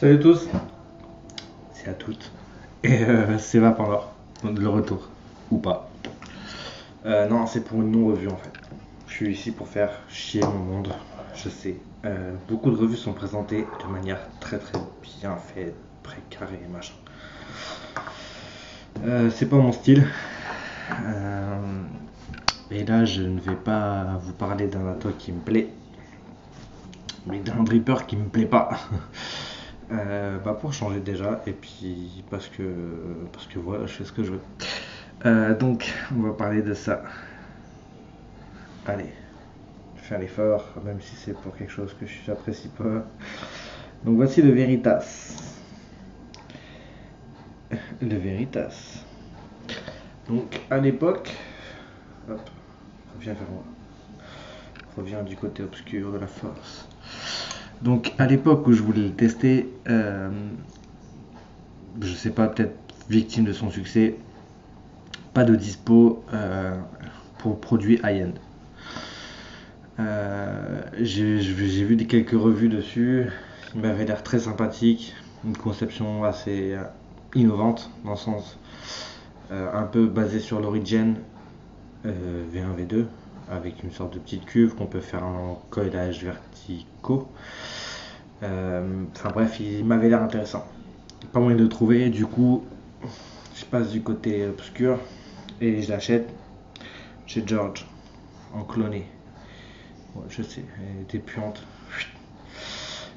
Salut à tous, c'est à toutes, et c'est Vapendor, le retour, ou pas. Non, c'est pour une non-revue en fait. Je suis ici pour faire chier mon monde, je sais. Beaucoup de revues sont présentées de manière très très bien faite, très carrée et machin. C'est pas mon style. Et là, je ne vais pas vous parler d'un ato qui me plaît, mais d'un dripper qui me plaît pas. Pour changer déjà, et puis parce que voilà, je fais ce que je veux. Donc, on va parler de ça. Allez, je fais l'effort, même si c'est pour quelque chose que j'apprécie pas. Donc voici le Veritas. Le Veritas. Donc à l'époque, hop, reviens vers moi. Reviens du côté obscur de la force. Donc à l'époque où je voulais le tester, je sais pas, peut-être victime de son succès, pas de dispo pour produits high-end. J'ai vu quelques revues dessus, il m'avait l'air très sympathique, une conception assez innovante dans le sens un peu basée sur l'origine V1 V2 avec une sorte de petite cuve qu'on peut faire en coillage verticaux. Enfin bref, il m'avait l'air intéressant. Pas moyen de le trouver, du coup je passe du côté obscur et je l'achète chez George en cloné. Ouais, je sais, elle était puante.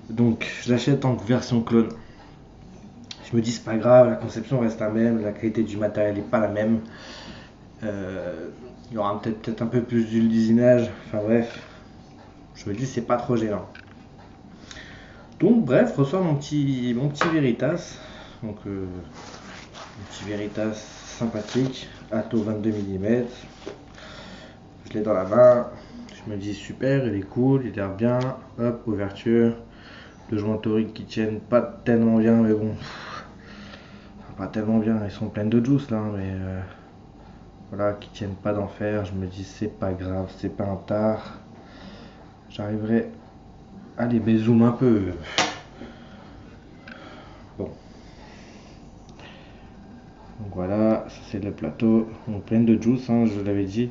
Donc je l'achète en version clone. Je me dis c'est pas grave, la conception reste la même, la qualité du matériel n'est pas la même. Il y aura peut-être un peu plus d'usinage, enfin bref. Je me dis c'est pas trop gênant. Donc bref, je reçois mon petit Veritas. Donc un petit Veritas sympathique, Atto 22 mm. Je l'ai dans la main. Je me dis super, il est cool, il a l'air bien. Hop, ouverture. De joints toriques qui tiennent pas tellement bien, mais bon. Pas tellement bien, ils sont pleins de juice là, mais voilà, qui tiennent pas d'enfer. Je me dis c'est pas grave, c'est pas un tard. J'arriverai à les bézoom un peu. Bon. Donc voilà, ça c'est le plateau. Donc plein de juice, hein, je l'avais dit.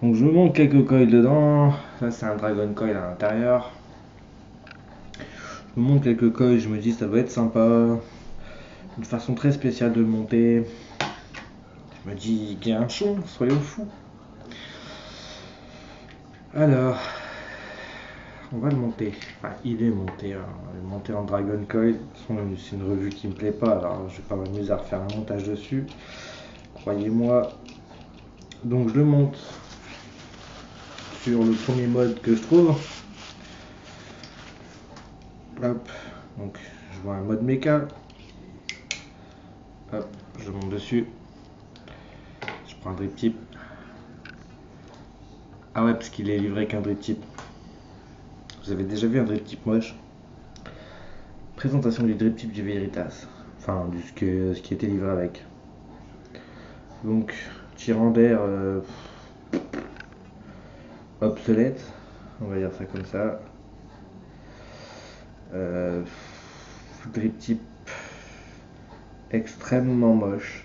Donc je me monte quelques coils dedans. Ça c'est un Dragon Coil à l'intérieur. Je me monte quelques coils, je me dis ça va être sympa. Une façon très spéciale de le monter. Je me dis qu'il y a un chon, soyons fous. Alors, on va le monter. Enfin, il est monté. Hein. Il est monté en Dragon Coil. C'est une revue qui me plaît pas. Alors, je vais pas m'amuser à refaire un montage dessus. Croyez-moi. Donc, je le monte sur le premier mode que je trouve. Hop. Donc, je vois un mode méca. Hop. Je monte dessus. Je prends un drip tip. Ah ouais, parce qu'il est livré qu'un drip tip. Vous avez déjà vu un drip tip moche? Présentation du drip tip du Veritas. Enfin, ce qui était livré avec. Donc, tirant d'air obsolète, on va dire ça comme ça. Drip tip extrêmement moche.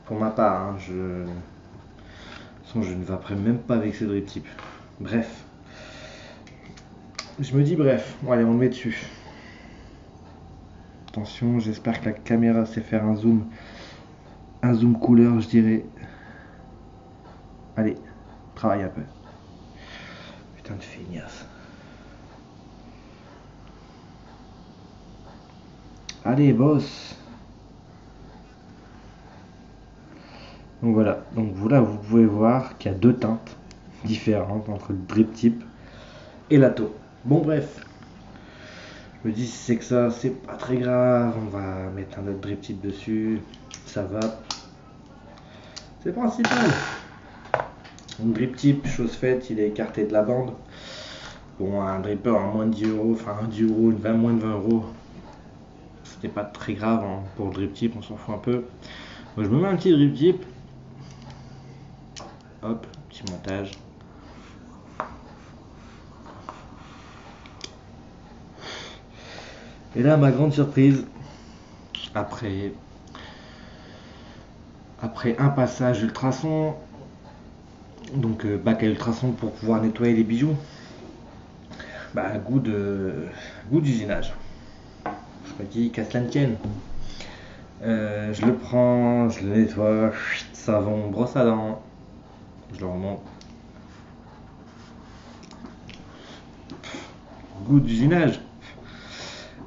Pour ma part, hein, je ne vaperai même pas avec ce drip tip. Bref. Je me dis bref, bon, allez on le met dessus. Attention, j'espère que la caméra sait faire un zoom couleur, je dirais. Allez, travaille un peu. Putain de feignasse. Allez, boss. Donc voilà, donc là vous pouvez voir qu'il y a deux teintes différentes entre le drip tip et l'atto. Bon bref, je me dis si c'est que ça, c'est pas très grave, on va mettre un autre drip tip dessus, ça va. C'est le principal. Un drip tip, chose faite, il est écarté de la bande. Bon, un dripper à moins de 10 euros, enfin un 10 euros, moins de 20 euros, c'était pas très grave hein, pour le drip tip, on s'en fout un peu. Donc je me mets un petit drip tip. Hop, petit montage. Et là, ma grande surprise, après, après un passage ultrason, donc bac à ultrason pour pouvoir nettoyer les bijoux, bah goût d'usinage. Je me dis qu'à cela ne tienne. Je le prends, je le nettoie, savon, brosse à dents, je le remonte. Goût d'usinage.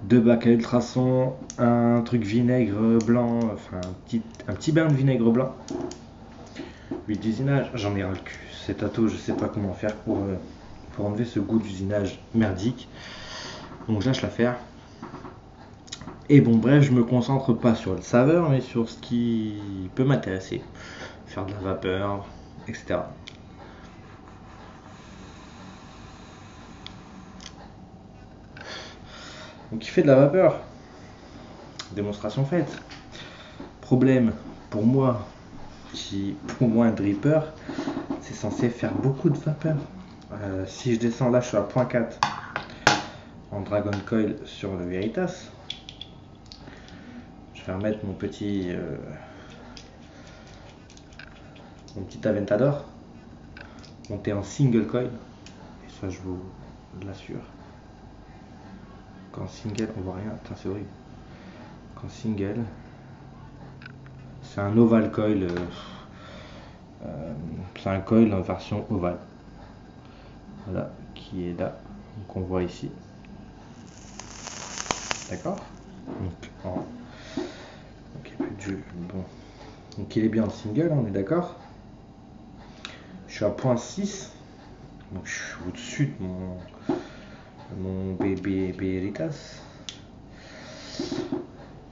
Deux bacs à ultrasons, un truc vinaigre blanc, enfin un petit bain de vinaigre blanc. Huile d'usinage, j'en ai ras le cul. Cet ato, je sais pas comment faire pour enlever ce goût d'usinage merdique. Donc je lâche l'affaire. Et bon, bref, je me concentre pas sur le saveur, mais sur ce qui peut m'intéresser. Faire de la vapeur, etc. Donc il fait de la vapeur. Démonstration faite. Problème, pour moi, pour moi un dripper, c'est censé faire beaucoup de vapeur. Si je descends là, je suis à 0.4 en Dragon Coil sur le Veritas. Je vais remettre mon petit Aventador monté en single coil. Et ça, je vous l'assure. Qu'en single, on voit rien. Putain, c'est horrible. Qu'en single, c'est un oval coil. C'est un coil en version ovale. Voilà, qui est là. Donc on voit ici. D'accord. Donc il n'y a plus de jeu. Bon. Donc il est bien en single, on est d'accord. Je suis à 0.6. Donc je suis au-dessus de mon bébé Veritas.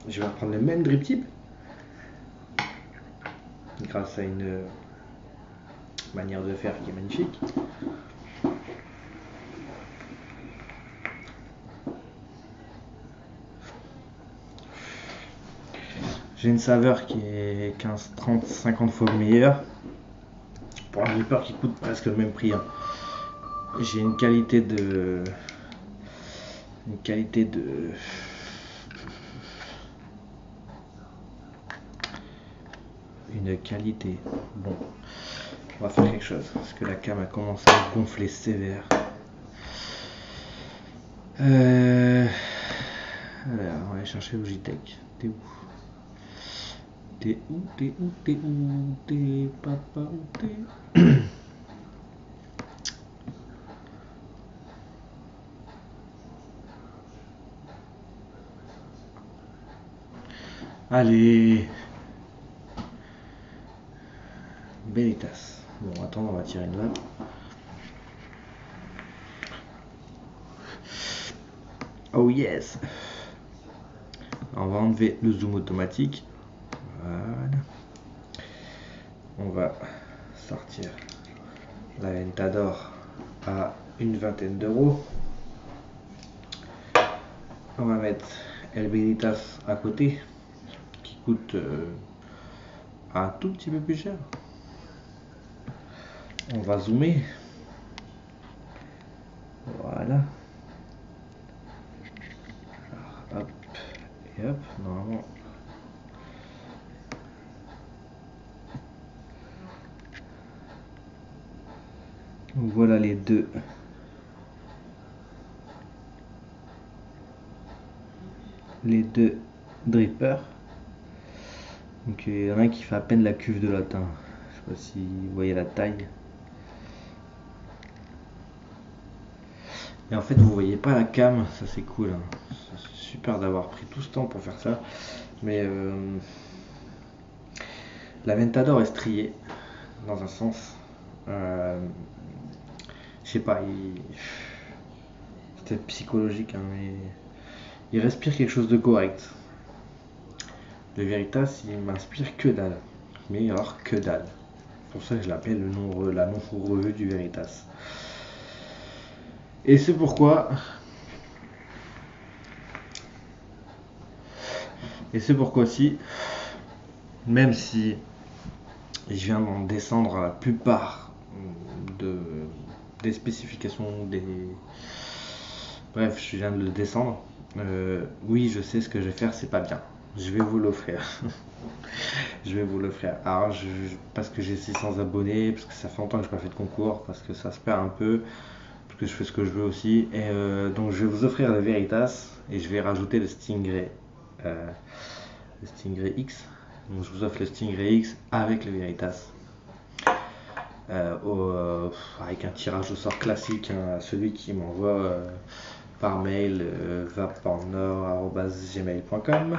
Je vais reprendre le même drip type. Grâce à une manière de faire qui est magnifique. J'ai une saveur qui est 15, 30, 50 fois meilleure pour un dripper qui coûte presque le même prix. Hein. J'ai une qualité de bon, on va faire quelque chose parce que la cam a commencé à gonfler sévère. Alors, on va aller chercher Logitech. T'es où? T'es papa où t'es? Allez. Veritas. Bon, attends, on va tirer une vanne. Oh yes. On va enlever le zoom automatique. Voilà. On va sortir la Ventador à une vingtaine d'euros. On va mettre El Veritas à côté qui coûte un tout petit peu plus cher. On va zoomer. Voilà. Alors, hop et hop. Normalement. Donc voilà les deux. Les deux drippers. Donc il y en a un qui fait à peine la cuve de l'autre. Hein. Je sais pas si vous voyez la taille. Et en fait vous voyez pas la cam, ça c'est cool. Hein. C'est super d'avoir pris tout ce temps pour faire ça. Mais la Ventador est striée dans un sens. Je sais pas, c'est peut-être psychologique, hein, mais il respire quelque chose de correct. Le Veritas, il m'inspire que dalle. Mais alors que dalle. C'est pour ça que je l'appelle la non-revue du Veritas. Et c'est pourquoi. Aussi, même si je viens d'en descendre à la plupart des spécifications, bref, je viens de le descendre. Oui, je sais ce que je vais faire, c'est pas bien. Je vais vous l'offrir. Je vais vous l'offrir. Alors, parce que j'ai 600 abonnés, parce que ça fait longtemps que je n'ai pas fait de concours, parce que ça se perd un peu, parce que je fais ce que je veux aussi. Et donc, je vais vous offrir le Veritas et je vais rajouter le Stingray X. Donc, je vous offre le Stingray X avec le Veritas. Avec un tirage au sort classique, hein, celui qui m'envoie par mail vapornord@gmail.com.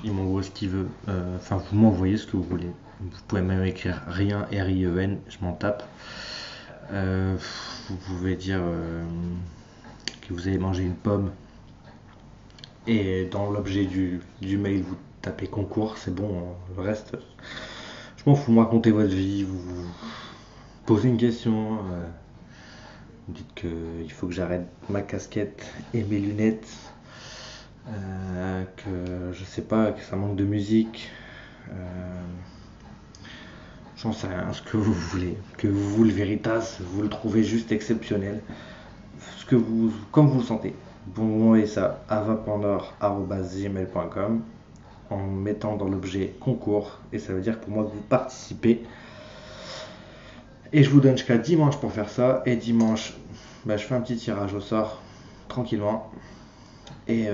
Il m'envoie ce qu'il veut. Enfin, vous m'envoyez ce que vous voulez. Vous pouvez même écrire rien, RIEN, je m'en tape. Vous pouvez dire que vous avez mangé une pomme. Et dans l'objet du mail, vous tapez concours, c'est bon. Hein. Le reste, je m'en fous. Vous me racontez votre vie, vous posez une question. Vous dites qu'il faut que j'arrête ma casquette et mes lunettes. Que je sais pas, que ça manque de musique. J'en sais rien, ce que vous voulez. Que vous, le Veritas, vous le trouvez juste exceptionnel. Comme vous le sentez. Vous m'envoyez ça à vapornord@gmail.com en mettant dans l'objet concours. Et ça veut dire pour moi que vous participez. Et je vous donne jusqu'à dimanche pour faire ça. Et dimanche, je fais un petit tirage au sort, tranquillement. Et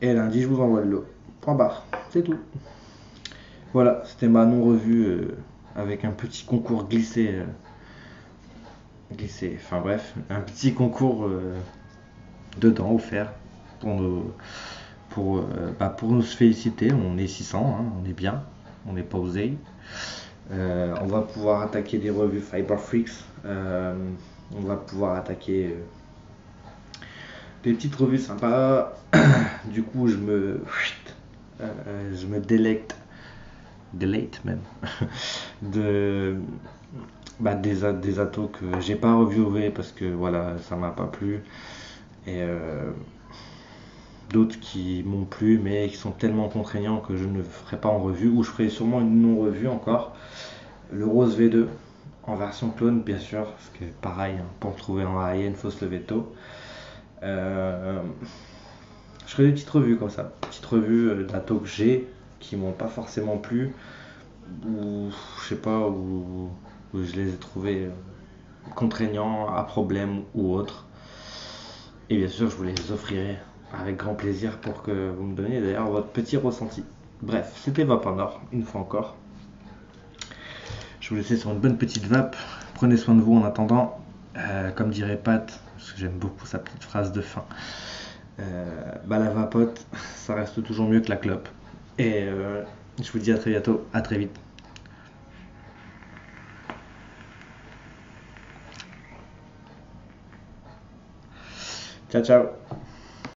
lundi, je vous envoie le lot. Point barre, c'est tout. Voilà, c'était ma non-revue avec un petit concours glissé. Enfin bref, un petit concours dedans offert pour pour nous féliciter. On est 600, hein, on est bien, on n'est pas osé. On va pouvoir attaquer des revues Fiber Freaks. On va pouvoir attaquer des petites revues sympas. Du coup, je me délecte même des atos que j'ai pas reviewé parce que voilà, ça m'a pas plu, et d'autres qui m'ont plu mais qui sont tellement contraignants que je ne ferai pas en revue, ou je ferai sûrement une non-revue encore. Le Rose V2 en version clone, bien sûr, parce que pareil, hein, pour le trouver en high-end, il faut se lever tôt. Je ferai des petites revues comme ça, petites revues d'atos que j'ai qui m'ont pas forcément plu, ou je sais pas, où je les ai trouvés contraignants, à problème ou autre. Et bien sûr, je vous les offrirai avec grand plaisir pour que vous me donniez d'ailleurs votre petit ressenti. Bref, c'était Vapornord, une fois encore. Je vous laisse sur une bonne petite vape. Prenez soin de vous en attendant. Comme dirait Pat, parce que j'aime beaucoup sa petite phrase de fin. La vapote, ça reste toujours mieux que la clope. Et je vous dis à très bientôt, à très vite. Ciao, ciao.